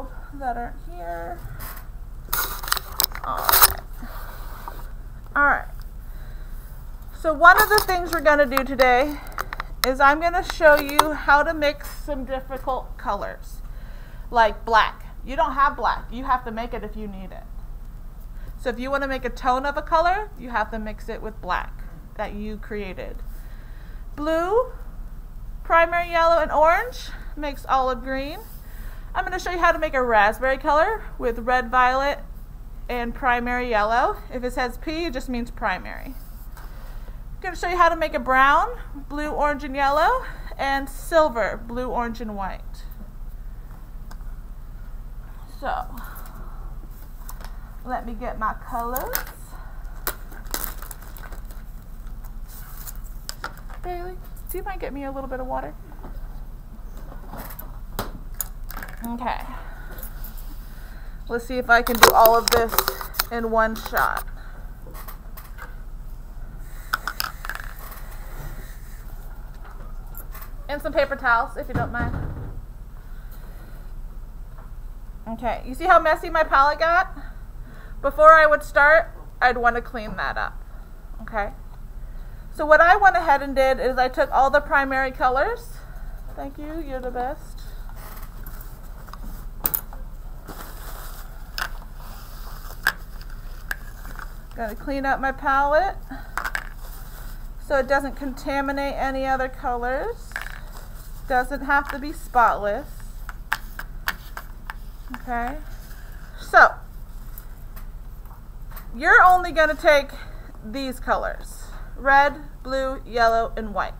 couple that aren't here. Alright. Alright. So one of the things we're going to do today is I'm going to show you how to mix some difficult colors, like black. You don't have black. You have to make it if you need it. So if you want to make a tone of a color, you have to mix it with black that you created. Blue, primary yellow, and orange makes olive green. I'm going to show you how to make a raspberry color with red, violet, and primary yellow. If it says P, it just means primary. I'm going to show you how to make a brown, blue, orange, and yellow, and silver, blue, orange, and white. So, let me get my colors. Bailey, do you mind getting me a little bit of water? Okay. Let's see if I can do all of this in one shot. And some paper towels, if you don't mind. Okay, you see how messy my palette got? Before I would start, I'd want to clean that up. Okay? So what I went ahead and did is I took all the primary colors. Thank you, you're the best. Gotta clean up my palette so it doesn't contaminate any other colors. Doesn't have to be spotless. Okay, so you're only going to take these colors: red, blue, yellow, and white.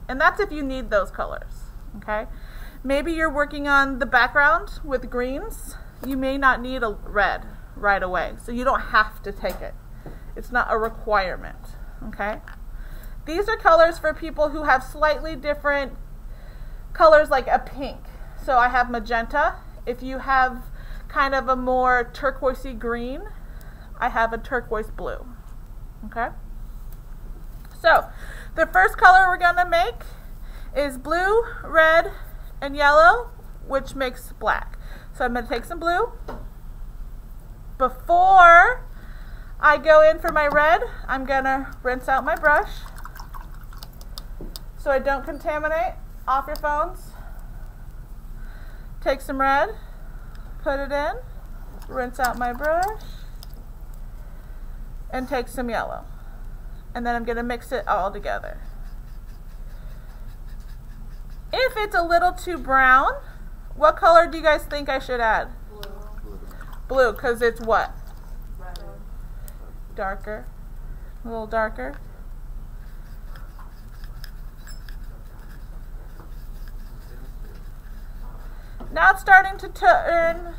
And that's if you need those colors. Okay, maybe you're working on the background with greens. You may not need a red right away, so you don't have to take it. It's not a requirement. Okay, these are colors for people who have slightly different colors, like a pink. So I have magenta. If you have kind of a more turquoisey green, I have a turquoise blue. Okay? So the first color we're going to make is blue, red, and yellow, which makes black. So I'm going to take some blue. Before I go in for my red, I'm going to rinse out my brush so I don't contaminate. Off your phones. Take some red, put it in, rinse out my brush, and take some yellow. And then I'm going to mix it all together. If it's a little too brown, what color do you guys think I should add? Blue. Blue, because it's what? Red. Darker. A little darker. Now it's starting to turn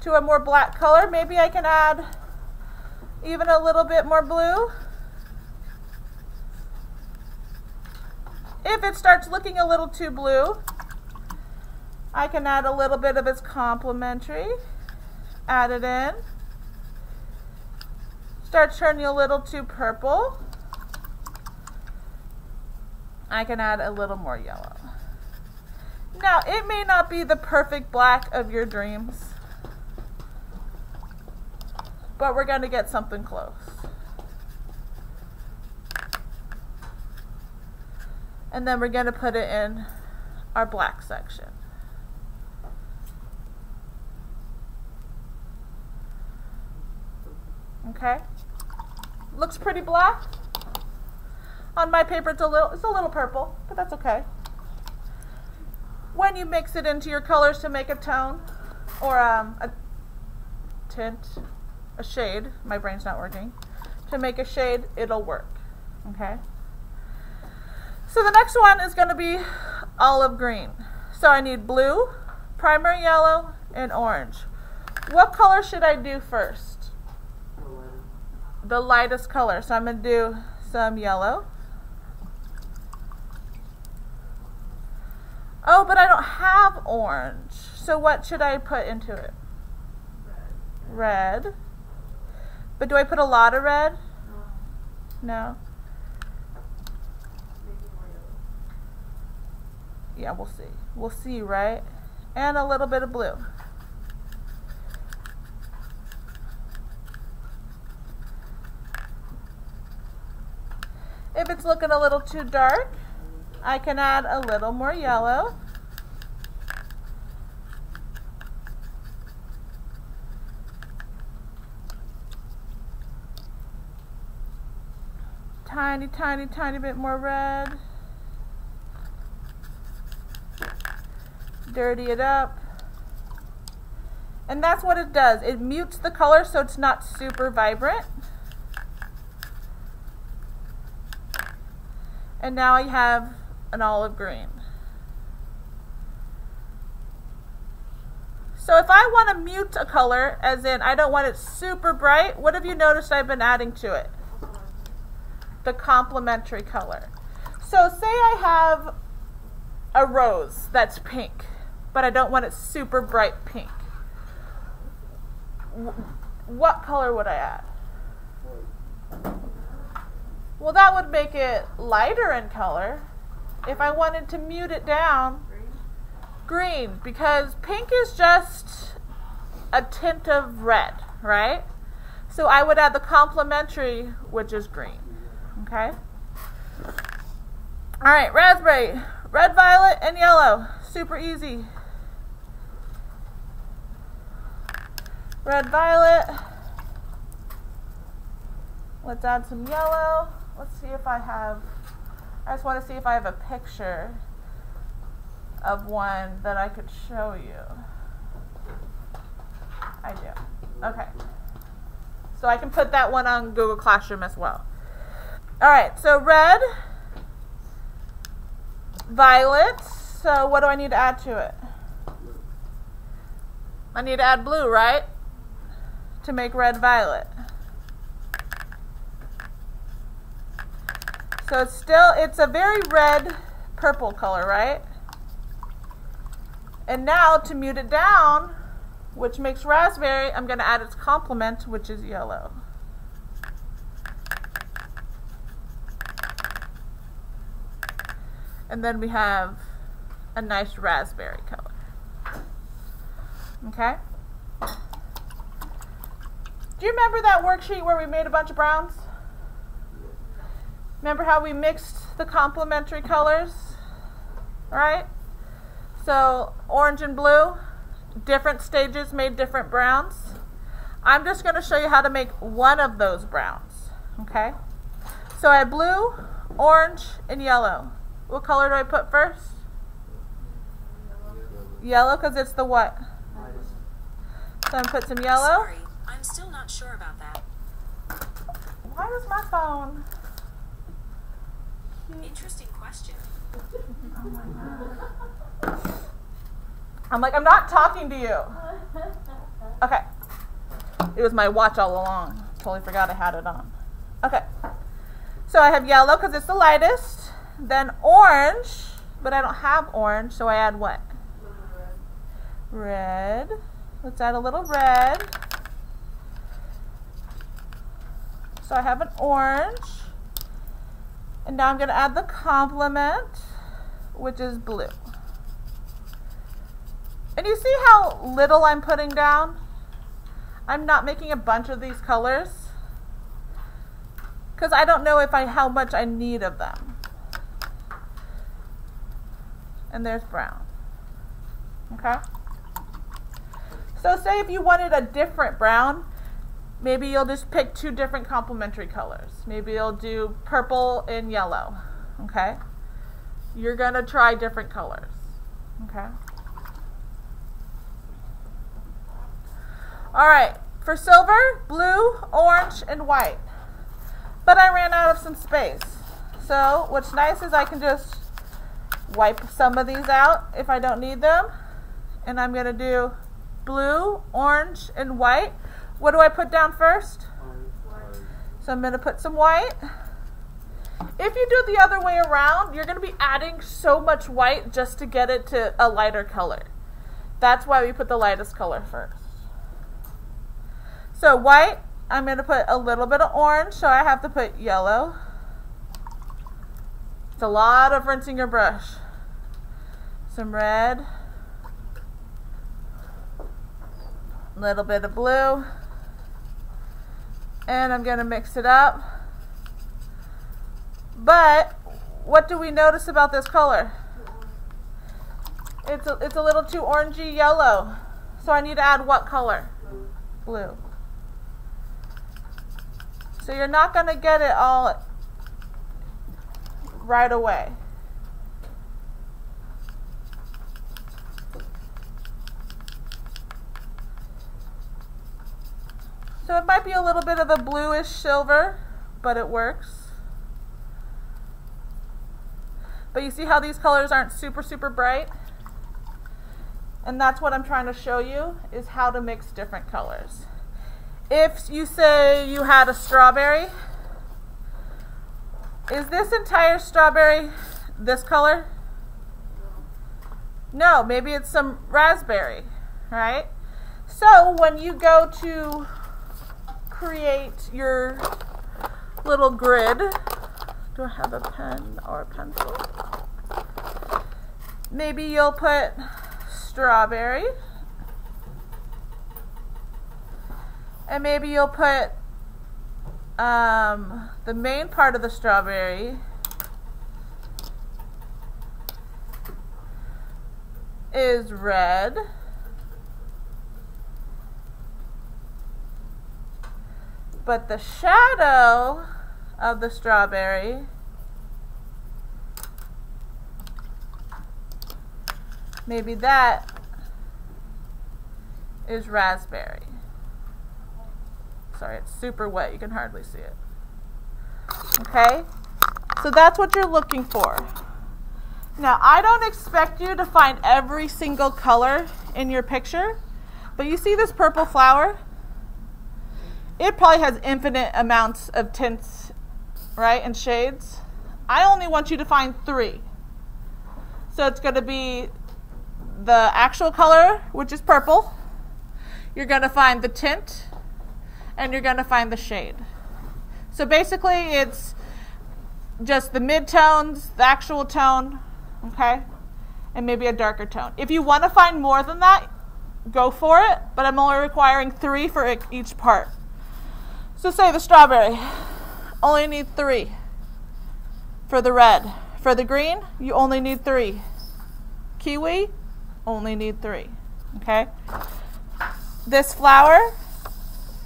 to a more black color. Maybe I can add even a little bit more blue. If it starts looking a little too blue, I can add a little bit of its complementary. Add it in. Starts turning a little too purple. I can add a little more yellow. Now, it may not be the perfect black of your dreams, but we're going to get something close. And then we're going to put it in our black section. Okay? Looks pretty black. On my paper, it's a little purple, but that's okay. When you mix it into your colors to make a tone, or a tint, a shade, my brain's not working, to make a shade, it'll work. Okay? So the next one is going to be olive green. So I need blue, primary yellow, and orange. What color should I do first? The lightest color. So I'm going to do some yellow. Oh, but I don't have orange. So what should I put into it? Red. But do I put a lot of red? No. Yeah, we'll see. We'll see, right? and a little bit of blue. If it's looking a little too dark, I can add a little more yellow. Tiny, tiny, tiny bit more red. Dirty it up. And that's what it does. It mutes the color so it's not super vibrant. And now I have an olive green. So if I want to mute a color, as in I don't want it super bright, what have you noticed I've been adding to it? The complementary color. So say I have a rose that's pink, but I don't want it super bright pink. What color would I add? Well, that would make it lighter in color. If I wanted to mute it down, green, because pink is just a tint of red, right? So I would add the complementary, which is green. Okay? All right, raspberry, red, violet, and yellow. Super easy. Red, violet. Let's add some yellow. Let's see if I just want to see if I have a picture of one that I could show you. I do. Okay. So I can put that one on Google Classroom as well. All right, so red, violet. So what do I need to add to it? I need to add blue, right? To make red, violet. So it's a very red purple color, right? And now to mute it down, which makes raspberry, I'm going to add its complement, which is yellow. And then we have a nice raspberry color. Okay? Do you remember that worksheet where we made a bunch of browns? Remember how we mixed the complementary colors? Right? So orange and blue, different stages made different browns. I'm just going to show you how to make one of those browns. Okay? So I have blue, orange, and yellow. What color do I put first? Yellow, because it's the what? So I'm going to put some yellow. Sorry, I'm still not sure about that. Why was my phone? Interesting question. Oh my God. I'm like, I'm not talking to you. Okay. It was my watch all along. Totally forgot I had it on. Okay. So I have yellow because it's the lightest. Then orange, but I don't have orange, so I add what? Red. Let's add a little red. So I have an orange. And now I'm going to add the complement, which is blue. And you see how little I'm putting down? I'm not making a bunch of these colors because I don't know how much I need of them. And there's brown. Okay? So say if you wanted a different brown, maybe you'll just pick two different complementary colors. Maybe you'll do purple and yellow. Okay? You're going to try different colors. Okay? All right, for silver, blue, orange, and white. But I ran out of some space. So what's nice is I can just wipe some of these out if I don't need them. And I'm going to do blue, orange, and white. What do I put down first? White. So I'm going to put some white. If you do the other way around, you're going to be adding so much white just to get it to a lighter color. That's why we put the lightest color first. So white, I'm going to put a little bit of orange, so I have to put yellow. It's a lot of rinsing your brush. Some red. Little bit of blue. And I'm going to mix it up. But what do we notice about this color? It's a little too orangey yellow. So I need to add what color? Blue. So you're not going to get it all right away. So it might be a little bit of a bluish silver, but it works. But you see how these colors aren't super, super bright? And that's what I'm trying to show you, is how to mix different colors. If you say you had a strawberry, is this entire strawberry this color? No, maybe it's some raspberry, right? So when you go to create your little grid, do I have a pen or a pencil? Maybe you'll put strawberry, and maybe you'll put the main part of the strawberry is red, but the shadow of the strawberry maybe that is raspberry. Sorry, it's super wet. You can hardly see it. Okay? So that's what you're looking for. Now, I don't expect you to find every single color in your picture, but you see this purple flower? It probably has infinite amounts of tints, right, and shades. I only want you to find 3. So it's going to be the actual color, which is purple. You're going to find the tint, and you're going to find the shade. So basically it's just the mid-tones, the actual tone, okay, and maybe a darker tone. If you want to find more than that, go for it, but I'm only requiring 3 for each part. So say the strawberry, only need 3. For the red. For the green, you only need 3. Kiwi, only need 3, okay? This flower,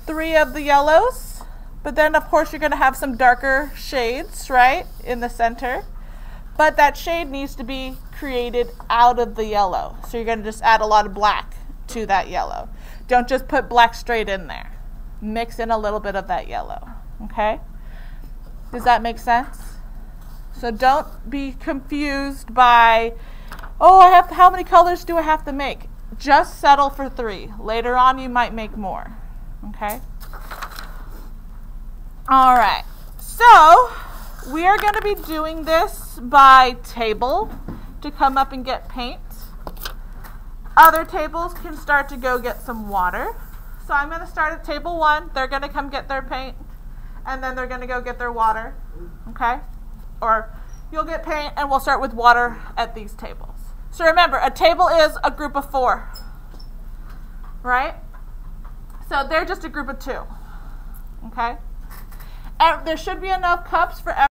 3 of the yellows, but then of course you're going to have some darker shades, right, in the center. But that shade needs to be created out of the yellow. So you're going to just add a lot of black to that yellow. Don't just put black straight in there. Mix in a little bit of that yellow, okay? Does that make sense? So don't be confused by, oh, how many colors do I have to make? Just settle for 3. Later on you might make more, okay? All right, so we are going to be doing this by table to come up and get paint. Other tables can start to go get some water. So I'm going to start at table 1. They're going to come get their paint, and then they're going to go get their water, okay? Or you'll get paint, and we'll start with water at these tables. So remember, a table is a group of 4, right? So they're just a group of 2, okay? And there should be enough cups for everyone.